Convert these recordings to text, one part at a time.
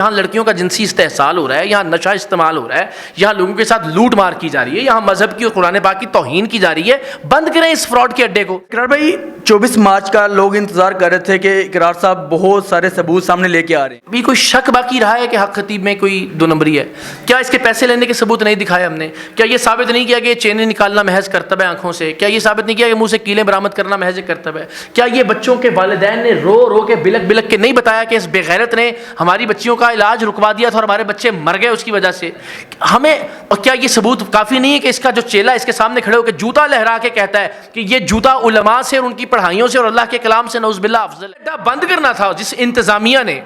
یہاں لڑکیوں کا جنسی استحصال ہو رہا ہے، یہاں نشہ استعمال ہو رہا ہے، یہاں لوگوں کے ساتھ لوٹ مار کی جا رہی ہے، یہاں مذہب کی اور قرآن پاک کی توہین کی جا رہی ہے۔ بند کریں اس فراڈ کے اڈے کو۔ اقرار بھائی 24 مارچ کا لوگ انتظار کر رہے تھے کہ اقرار صاحب بہت سارے ثبوت سامنے لے کے آ رہے ہیں، ابھی کوئی شک باقی رہا ہے کہ حق خطیب میں کوئی دو نمبری ہے؟ کیا اس کے پیسے لینے کے ثبوت نہیں دکھائے ہم نے؟ کیا یہ ثابت نہیں کیا کہ یہ چینیں نکالنا محض کرتب ہے آنکھوں سے؟ کیا یہ ثابت نہیں کیا کہ منہ سے کیلیں برآمد کرنا محض کرتب ہے؟ کیا یہ بچوں کے والدین نے رو رو کے بلک بلک کے نہیں بتایا کہ اس بے غیرت نے ہماری بچیوں کا علاج رکوا دیا تھا اور ہمارے بچے مر گئے اس کی وجہ سے؟ ہمیں اور کیا یہ ثبوت کافی نہیں ہے کہ اس کا جو چیلا اس کے سامنے کھڑے ہو کے جوتا لہرا کے کہتا ہے کہ یہ جوتا علماء سے اور ان کی پڑھائیوں سے اور اللہ کے کلام سے نعوذ باللہ افضل ہے؟ بند کرنا تھا جس انتظامیہ نے،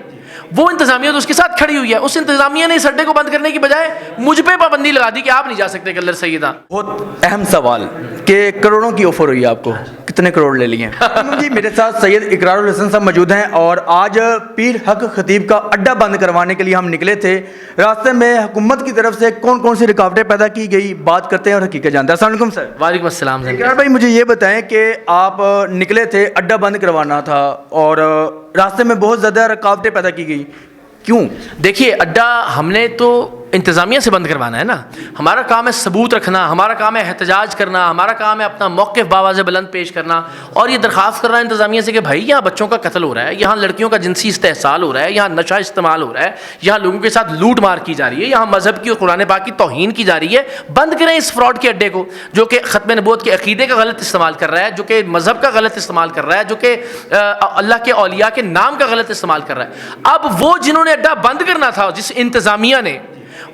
وہ انتظامیہ تو اس کے ساتھ کھڑی ہوئی ہے، اس انتظامیہ نے اس اڈے کو بند کرنے کی بجائے مجھ پہ پابندی لگا دی کہ آپ نہیں جا سکتے کلر سیدہ۔ بہت اہم سوال کہ کروڑوں کی آفر ہوئی آپ کو، کتنے کروڑ لے لیے ہیں؟ جی میرے ساتھ سید اقرار الحسن صاحب موجود ہیں اور آج پیر حق خطیب کا اڈا بند کروانے کے لیے ہم نکلے تھے۔ راستے میں حکومت کی طرف سے کون کون سی رکاوٹیں پیدا کی گئی بات کرتے ہیں اور حقیقت جانتے ہیں۔ السلام علیکم سر۔ وعلیکم السلام۔ اقرار بھائی مجھے یہ بتائیں کہ آپ نکلے تھے اڈا بند کروانا تھا اور راستے میں بہت زیادہ رکاوٹیں پیدا کی گئی، کیوں؟ دیکھیے اڈا ہم نے تو انتظامیہ سے بند کروانا ہے نا، ہمارا کام ہے ثبوت رکھنا، ہمارا کام ہے احتجاج کرنا، ہمارا کام ہے اپنا موقف باواز بلند پیش کرنا اور یہ درخواست کرنا انتظامیہ سے کہ بھائی یہاں بچوں کا قتل ہو رہا ہے، یہاں لڑکیوں کا جنسی استحصال ہو رہا ہے، یہاں نشہ استعمال ہو رہا ہے، یہاں لوگوں کے ساتھ لوٹ مار کی جا رہی ہے، یہاں مذہب کی اور قرآن پاک کی توہین کی جا رہی ہے۔ بند کریں اس فراڈ کے اڈے کو جو کہ ختم نبوت کے عقیدے کا غلط استعمال کر رہا ہے، جو کہ مذہب کا غلط استعمال کر رہا ہے، جو کہ اللہ کے اولیاء کے نام کا غلط استعمال کر رہا ہے۔ اب وہ جنہوں نے اڈا بند کرنا تھا جس انتظامیہ نے،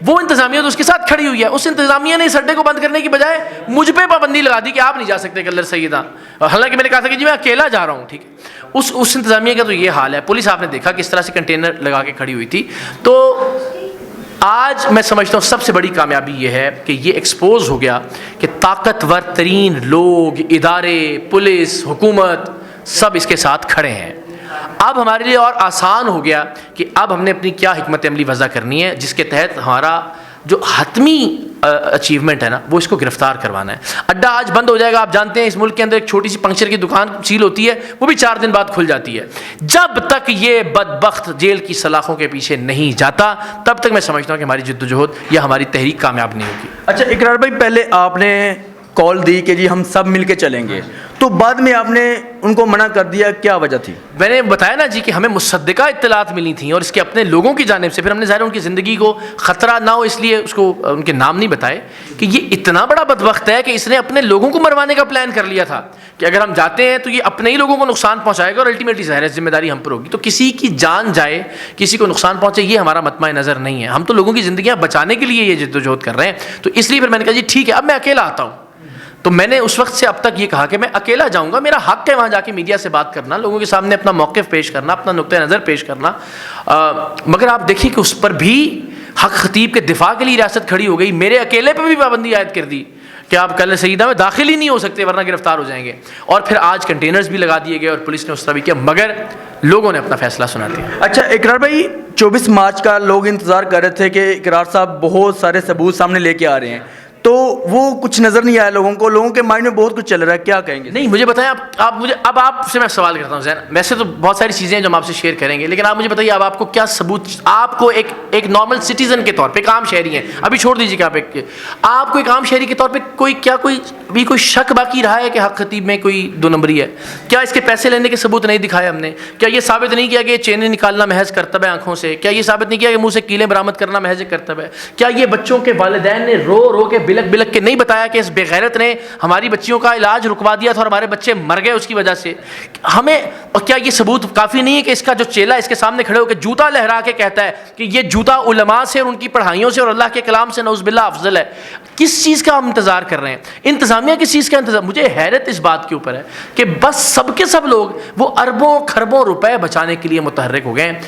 وہ انتظامیہ تو اس کے ساتھ کھڑی ہوئی ہے، اس انتظامیہ نے اس اڈے کو بند کرنے کی بجائے مجھ پہ پابندی لگا دی کہ آپ نہیں جا سکتے کلر سیدہ، حالانکہ میں نے کہا تھا کہ جی میں اکیلا جا رہا ہوں، ٹھیک ہے۔ اس انتظامیہ کا تو یہ حال ہے۔ پولیس آپ نے دیکھا کس طرح سے کنٹینر لگا کے کھڑی ہوئی تھی۔ تو آج میں سمجھتا ہوں سب سے بڑی کامیابی یہ ہے کہ یہ ایکسپوز ہو گیا کہ طاقتور ترین لوگ، ادارے، پولیس، حکومت سب اس کے ساتھ کھڑے ہیں۔ اب ہمارے لیے اور آسان ہو گیا کہ اب ہم نے اپنی کیا حکمت عملی وضع کرنی ہے، جس کے تحت ہمارا جو حتمی اچیومنٹ ہے نا وہ اس کو گرفتار کروانا ہے۔ اڈا آج بند ہو جائے گا۔ آپ جانتے ہیں اس ملک کے اندر ایک چھوٹی سی پنکچر کی دکان سیل ہوتی ہے، وہ بھی 4 دن بعد کھل جاتی ہے۔ جب تک یہ بدبخت جیل کی سلاخوں کے پیچھے نہیں جاتا تب تک میں سمجھتا ہوں کہ ہماری جدوجہد یا ہماری تحریک کامیاب نہیں ہوگی۔ اچھا اقرار بھائی، پہلے آپ نے کال دی کہ جی ہم سب مل کے چلیں گے، تو بعد میں آپ نے ان کو منع کر دیا، کیا وجہ تھی؟ میں نے بتایا نا جی کہ ہمیں مصدقہ اطلاعات ملی تھیں اور اس کے اپنے لوگوں کی جانب سے، پھر ہم نے ظاہر ان کی زندگی کو خطرہ نہ ہو اس لیے اس کو ان کے نام نہیں بتائے کہ یہ اتنا بڑا بدبخت ہے کہ اس نے اپنے لوگوں کو مروانے کا پلان کر لیا تھا کہ اگر ہم جاتے ہیں تو یہ اپنے ہی لوگوں کو نقصان پہنچائے گا اور الٹیمیٹلی ظاہر ہے ذمہ داری ہم پر ہوگی۔ تو کسی کی جان جائے، کسی کو نقصان پہنچے، یہ ہمارا مطمع نظر نہیں ہے۔ ہم تو لوگوں کی زندگیاں بچانے کے لیے یہ جدوجہد کر رہے ہیں۔ تو اس لیے پھر میں نے کہا جی ٹھیک ہے اب میں اکیلا آتا ہوں۔ تو میں نے اس وقت سے اب تک یہ کہا کہ میں اکیلا جاؤں گا، میرا حق ہے وہاں جا کے میڈیا سے بات کرنا، لوگوں کے سامنے اپنا موقف پیش کرنا، اپنا نقطہ نظر پیش کرنا۔ مگر آپ دیکھیے کہ اس پر بھی حق خطیب کے دفاع کے لیے ریاست کھڑی ہو گئی، میرے اکیلے پہ بھی پابندی عائد کر دی کہ آپ کل سیدہ میں داخل ہی نہیں ہو سکتے ورنہ گرفتار ہو جائیں گے۔ اور پھر آج کنٹینرز بھی لگا دیے گئے اور پولیس نے اس طرح بھی کیا، مگر لوگوں نے اپنا فیصلہ سنا دیا۔ اچھا اقرار بھائی 24 مارچ کا لوگ انتظار کر رہے تھے کہ اقرار صاحب بہت سارے ثبوت سامنے لے کے آ رہے ہیں، تو وہ کچھ نظر نہیں آیا لوگوں کو، لوگوں کے مائنڈ میں بہت کچھ چل رہا ہے، کیا کہیں گے؟ نہیں مجھے بتائیں آپ مجھے، اب آپ سے میں سوال کرتا ہوں زین، ویسے تو بہت ساری چیزیں ہیں جو ہم آپ سے شیئر کریں گے، لیکن آپ مجھے بتائیے اب آپ کو کیا ثبوت، آپ کو ایک نارمل سٹیزن کے طور پہ، ایک عام شہری ہیں، ابھی چھوڑ دیجیے کہ آپ کو ایک عام شہری کے طور پہ کوئی شک باقی رہا ہے کہ حق خطیب میں کوئی دو نمبری ہے؟ کیا اس کے پیسے لینے کے ثبوت نہیں دکھائے ہم نے؟ کیا یہ ثابت نہیں کیا کہ چینیں نکالنا محض کرتب ہے آنکھوں سے؟ کیا یہ ثابت نہیں کیا کہ منہ سے کیلیں برآمد کرنا محض کرتب ہے؟ کیا یہ بچوں کے والدین نے رو رو کے بلک بلک کے نہیں بتایا کہ اس بے غیرت نے ہماری بچیوں کا علاج رکوا دیا تھا اور ہمارے بچے مر گئے اس کی وجہ سے؟ ہمیں اور کیا یہ ثبوت کافی نہیں ہے کہ اس کا جو چیلا اس کے سامنے کھڑے ہو کے جوتا لہرا کے کہتا ہے کہ یہ جوتا علماء سے اور ان کی پڑھائیوں سے اور اللہ کے کلام سے نعوذ باللہ افضل ہے؟ کس چیز کا ہم انتظار کر رہے ہیں؟ انتظامیہ کس چیز کا انتظار؟ مجھے حیرت اس بات کے اوپر ہے کہ بس سب کے سب لوگ وہ اربوں خربوں روپے بچانے کے لیے متحرک ہو گئے ہیں۔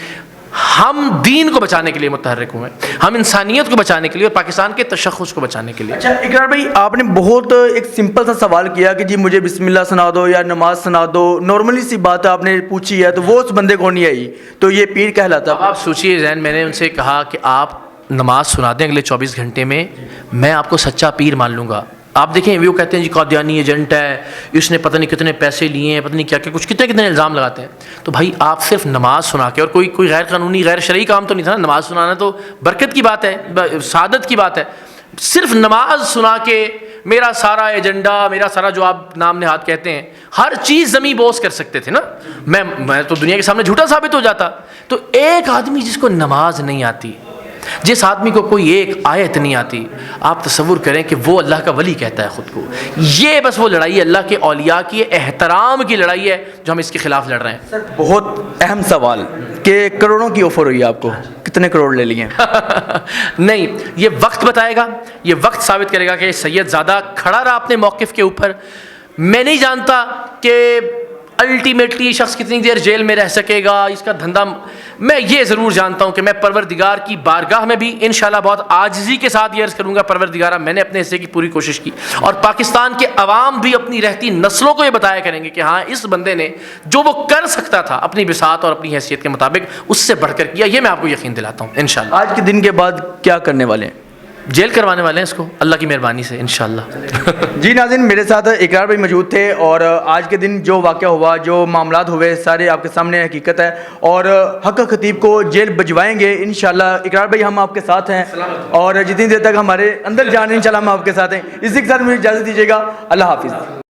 ہم دین کو بچانے کے لیے متحرک ہوئے، ہم انسانیت کو بچانے کے لیے اور پاکستان کے تشخص کو بچانے کے لیے۔ اچھا اقرار بھائی، آپ نے بہت ایک سمپل سا سوال کیا کہ جی مجھے بسم اللہ سنا دو یا نماز سنا دو، نارملی سی بات آپ نے پوچھی ہے، تو وہ اس بندے کو نہیں آئی تو یہ پیر کہلاتا۔ اب آپ سوچئے زین، میں نے ان سے کہا کہ آپ نماز سنا دیں اگلے 24 گھنٹے میں آپ کو سچا پیر مان لوں گا، آپ دیکھیں وہ کہتے ہیں جی قادیانی ایجنٹ ہے، اس نے پتہ نہیں کتنے پیسے لیے ہیں، پتہ نہیں کیا کیا کچھ کتنے الزام لگاتے ہیں. تو بھائی آپ صرف نماز سنا کے، اور کوئی غیر قانونی غیر شرعی کام تو نہیں تھا نا، نماز سنانا تو برکت کی بات ہے، سعادت کی بات ہے. صرف نماز سنا کے میرا سارا ایجنڈا، میرا سارا جو آپ نام نہاد کہتے ہیں، ہر چیز زمیں بوس کر سکتے تھے نا. میں تو دنیا کے سامنے جھوٹا ثابت ہو جاتا. تو ایک آدمی جس کو نماز نہیں آتی، جس آدمی کو کوئی ایک آیت نہیں آتی، آپ تصور کریں کہ وہ اللہ کا ولی کہتا ہے خود کو. یہ بس وہ لڑائی ہے اللہ کے اولیاء کی، احترام کی لڑائی ہے جو ہم اس کے خلاف لڑ رہے ہیں. سر بہت اہم سوال کہ کروڑوں کی آفر ہوئی ہے آپ کو، کتنے کروڑ لے لیے ہیں؟ نہیں، یہ وقت بتائے گا، یہ وقت ثابت کرے گا کہ سید زادہ کھڑا رہا اپنے موقف کے اوپر. میں نہیں جانتا کہ الٹیمیٹلی شخص کتنی دیر جیل میں رہ سکے گا، اس کا دھندا. میں یہ ضرور جانتا ہوں کہ میں پروردگار کی بارگاہ میں بھی انشاءاللہ بہت عاجزی کے ساتھ یہ عرض کروں گا، پروردگارہ میں نے اپنے حصے کی پوری کوشش کی، اور پاکستان کے عوام بھی اپنی رہتی نسلوں کو یہ بتایا کریں گے کہ ہاں اس بندے نے جو وہ کر سکتا تھا اپنی بساط اور اپنی حیثیت کے مطابق، اس سے بڑھ کر کیا. یہ میں آپ کو یقین دلاتا ہوں انشاءاللہ. آج کے دن کے بعد کیا کرنے والے ہیں؟ جیل کروانے والے ہیں اس کو اللہ کی مہربانی سے انشاءاللہ. جی ناظرین، میرے ساتھ اقرار بھائی موجود تھے، اور آج کے دن جو واقعہ ہوا، جو معاملات ہوئے، سارے آپ کے سامنے حقیقت ہے. اور حق خطیب کو جیل بھجوائیں گے انشاءاللہ. اقرار بھائی ہم آپ کے ساتھ ہیں، اور جتنی دیر تک ہمارے اندر جان انشاءاللہ ہم آپ کے ساتھ ہیں. اسی کے ساتھ مجھے اجازت دیجیے گا. اللہ حافظ.